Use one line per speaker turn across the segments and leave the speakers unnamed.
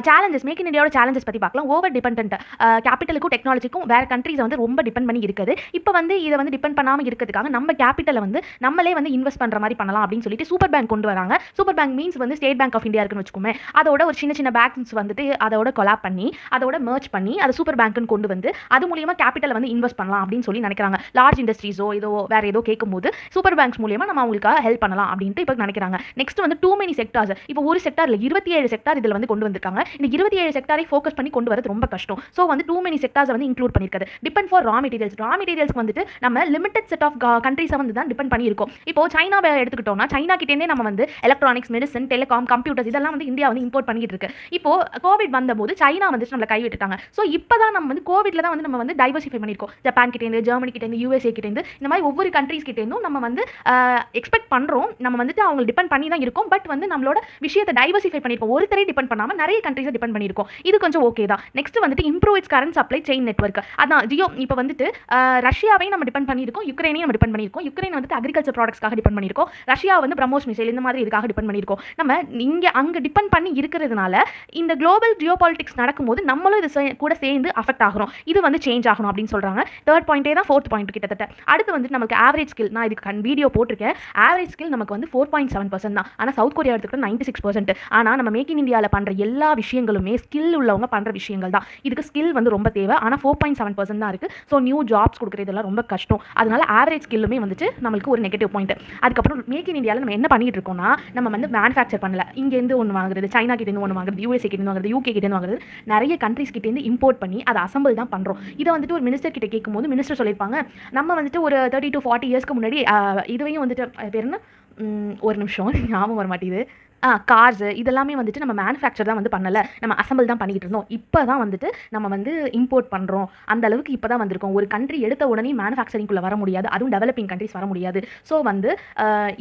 Challenges make in இந்தியாவோட challenges பற்றி பார்க்கலாம். ஓவர் டிபெண்டன்ட் கேபிட்டலுக்கும் டெக்னாலஜிக்கும் வேறு கண்ட்ரீஸை வந்து ரொம்ப டிபெண்ட் பண்ணி இருக்குது. இப்போ வந்து இதை வந்து டிபெண்ட் பண்ணாமல் இருக்கிறதுக்காக நம்ம கேபிட்டலை வந்து நம்மளே வந்து இன்வெஸ்ட் பண்ணுற மாதிரி பண்ணலாம் அப்படின்னு சொல்லிட்டு சூப்பர் பேங்க் கொண்டு வராங்க. சூப்பர் பேங்க் மீன்ஸ் வந்து ஸ்டேட் பேங்க் ஆஃப் இந்தியா இருக்குன்னு வச்சுக்கோமே, அதோட ஒரு சின்ன சின்ன பேங்க்ஸ் வந்துட்டு அதோட கொலாப் பண்ணி அதோட மர்ச் பண்ணி அதை சூப்பர் பேங்க்னு கொண்டு வந்து அது மூலியமா கேபிட்டலை வந்து இன்வெஸ்ட் பண்ணலாம் அப்படின்னு சொல்லி நினைக்கிறாங்க. லார்ஜ் இண்டஸ்ட்ரீஸோ ஏதோ வேற ஏதோ கேட்கும்போது சூப்பர் பேங்க்ஸ் மூலியமா நம்ம அவங்களுக்கு ஹெல்ப் பண்ணலாம் அப்படின்ட்டு இப்போ நினைக்கிறாங்க. நெக்ஸ்ட் வந்து டூ மெனி செக்டார்ஸ். இப்போ ஒரு செக்டார்ல 27 செக்டார் இதில் வந்து கொண்டு வந்திருக்காங்க. இந்த 27 செக்டாரை ஃபோக்கஸ் பண்ணி கொண்டு வரது ரொம்ப கஷ்டம். ஸோ வந்து டூ மெனி செக்டார்ஸ் வந்து இன்க்ளூட் பண்ணிருக்காது. Depend for raw materials. Raw மெட்டீரியல்ஸ்க்கு வந்துட்டு நம்ம லிமிடெட் செட் ஆஃப் கண்ட்ரீஸை வந்து தான் டிபெண்ட் பண்ணி இருக்கோம். இப்போ சைனாவை எடுத்துக்கிட்டோம்னா சைனா கிட்டேருந்தே நம்ம வந்து எலக்ட்ரானிக்ஸ், மெடிசன், டெலிகாம், கம்ப்யூட்டர்ஸ் இதெல்லாம் வந்து இந்தியா வந்து இம்போர்ட் பண்ணிட்டு இருக்கு. இப்போ கோவிட் வந்தபோது சைனா வந்துட்டு நம்மளை கைவிட்டுட்டாங்க. ஸோ இப்போ தான் நம்ம வந்து கோவிட்ல தான் வந்து நம்ம வந்து டைவர்சிஃபை பண்ணியிருக்கோம். ஜப்பான் கிட்டேருந்து, ஜெர்மனி கிட்டேருந்து, யூஎஸ்ஏ கிட்டேருந்து, இந்த மாதிரி ஒவ்வொரு கண்ட்ரீஸ் கிட்டேருந்தும் நம்ம வந்து எக்ஸ்பெக்ட் பண்ணுறோம். நம்ம வந்துட்டு அவங்க டிபெண்ட் பண்ணி தான் இருக்கோம். பட் வந்து நம்மளோட விஷயத்தை டைவர்சிஃபை பண்ணியிருக்கோம். ஒருத்தரே டிபெண்ட் பண்ணாமல் நிறைய கண்ட்ரீஸை டிபெண்ட் பண்ணியிருக்கோம். இது கொஞ்சம் ஓகே தான். நெக்ஸ்ட் வந்துட்டு improve it's current supply chain network. அதான் ஜியோ. இப்போ வந்துட்டு ரஷ்யாவையும் நம்ம டிபெண்ட் பண்ணியிருக்கோம், யுக்ரைனையும் நம்ம டிபெண்ட் பண்ணியிருக்கோம். யுக்ரைன் வந்துட்டு அக்ரிகல்ச்சர் ப்ராடக்ட்ஸ்க்காக டிபெண்ட் பண்ணியிருக்கோம். ரஷ்யா வந்து பிரம்மோஸ் மிசைல் இந்த மாதிரி இதுக்காக டிபெண்ட் பண்ணியிருக்கோம். நம்ம இங்கே அங்கே டிபெண்ட் பண்ணி இருக்கிறதுனால இந்த குளோபல் ஜியோ பாலிடிக்ஸ் நடக்கும்போது நம்மளும் இது கூட சேர்ந்து அஃபெக்ட் ஆகிறோம். இது வந்து சேஞ்ச் ஆகணும் அப்படின்னு சொல்கிறாங்க. தேர்ட் பாயிண்டே தான் ஃபோர்த் பாயிண்ட் கிட்டத்தட்ட. அடுத்து வந்து நமக்கு ஆவரேஜ் ஸ்கில். நான் இதுக்கு வீடியோ போட்டிருக்கேன். ஆவரேஜ் ஸ்கில் நமக்கு வந்து 4.7% தான். ஆனால் சவுத் கொரியா எடுத்துக்கிட்ட 96%. ஆனால் நம்ம மேக் இன் இந்தியாவில் பண்ணுற எல்லா விஷயங்களுமே ஸ்கில் உள்ளவங்க பண்ணுற விஷயங்கள் தான். இதுக்கு ஸ்கில் வந்து ரொம்ப தேவை. ஆனால் 4.7% தான் இருக்குது. ஸோ நியூ ஜாப்ஸ் கொடுக்குறதெல்லாம் ரொம்ப கஷ்டம். அதனால ஆவரேஜ் ஸ்கில்லுமே வந்துட்டு நம்மளுக்கு ஒரு நெகட்டிவ் பாயிண்ட். அதுக்கப்புறம் மேக் இன் இந்தியாவில் நம்ம என்ன பண்ணிட்டு இருக்கோம்னா, நம்ம வந்து மேனுஃபேக்சர் பண்ணல. இங்கேருந்து ஒன்று வாங்குறது, சைனா கிட்டேருந்து ஒன்று வாங்குறது, யூஎஸ்ஏ கிட்டேருந்து வாங்குறது, யூகே கிட்டேருந்து வாங்குறது, நிறைய கண்ட்ரீஸ் கிட்டேருந்து இம்போர்ட் பண்ணி அதை அசம்பிள் தான் பண்ணுறோம். இதை வந்துட்டு ஒரு மினிஸ்டர் கிட்ட கேட்கும்போது மினிஸ்டர் சொல்லியிருப்பாங்க, நம்ம வந்துட்டு ஒரு 30 to 40 இயர்ஸ்க்கு முன்னாடி இதுவையும் வந்துட்டு பேர் என்ன, ஒரு நிமிஷம் ஞாபகம் வர மாட்டேங்குது, கார்ஸ் இதெல்லாமே வந்துட்டு நம்ம மேனுஃபேக்சர் தான் வந்து பண்ணலை, நம்ம அசம்பிள் தான் பண்ணிக்கிட்டு இருந்தோம். இப்போ தான் வந்துட்டு நம்ம வந்து இம்போர்ட் பண்ணுறோம். அந்த அளவுக்கு இப்போ தான் வந்திருக்கோம். ஒரு கண்ட்ரி எடுத்த உடனே மேனுஃபேக்சரிங்குள்ளே வர முடியாது, அதுவும் டெவலப்பிங் கண்ட்ரிஸ் வர முடியாது. ஸோ வந்து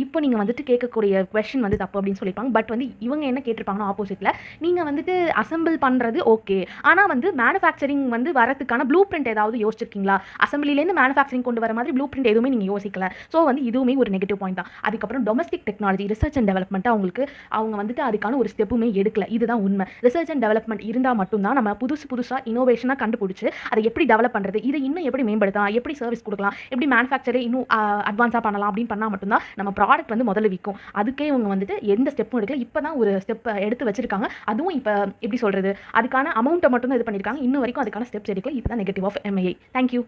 இப்போ நீங்கள் வந்துட்டு கேட்கக்கூடிய கொஸ்டின் வந்து தப்பு அப்படின்னு சொல்லியிருப்பாங்க. பட் வந்து இவங்க என்ன கேட்டிருப்பாங்கன்னா ஆப்போசிட்டில், நீங்கள் வந்துட்டு அசம்பிள் பண்ணுறது ஓகே, ஆனால் வந்து மேனுஃபேக்சரிங் வந்து வரதுக்கான ப்ளூ பிரிண்ட் ஏதாவது யோசிச்சிருக்கீங்களா? அசம்பிளிலேருந்து மேனுஃபேக்சரிங் கொண்டு வர மாதிரி ப்ளூ பிரிண்ட் எதுவுமே நீங்கள் யோசிக்கல. ஸோ வந்து இதுவுமே ஒரு நெகட்டிவ் பாயிண்ட் தான். அதுக்கப்புறம் domestic technology, research and development அவங்களுக்கு அவங்க வந்துட்டு அதுக்கான ஒரு ஸ்டெப்புமே எடுக்கல. இதுதான் உண்மை. ரிசர்ச் அண்ட் டெவலப்மெண்ட் இருந்தால் மட்டும்தான் நம்ம புதுசாக இனோவேஷனாக கண்டுபிடிச்சி அதை எப்படி டெவலப் பண்ணுறது, இதை இன்னும் எப்படி மேம்படுத்தலாம், எப்படி சர்வீஸ் கொடுக்கலாம், எப்படி மேனுஃபேக்சரை இன்னும் அட்வான்ஸாக பண்ணலாம் அப்படின்னு பண்ணால் மட்டும்தான் நம்ம ப்ராடக்ட் வந்து முதல்ல விற்கும். அதுக்கே இவங்க வந்துட்டு எந்த ஸ்டெப்பும் எடுக்கல. இப்போ தான் ஒரு ஸ்டெப் எடுத்து வச்சிருக்காங்க. அதுவும் இப்போ எப்படி சொல்கிறது, அதுக்கான அமௌண்ட்டை மட்டும் தான் இது பண்ணியிருக்காங்க. இன்னும் வரைக்கும் அதுக்கான ஸ்டெப்ஸ் எடுக்கல. இதுதான் நெகட்டிவ் ஆஃப் எம்ஐஏ. தேங்க்யூ.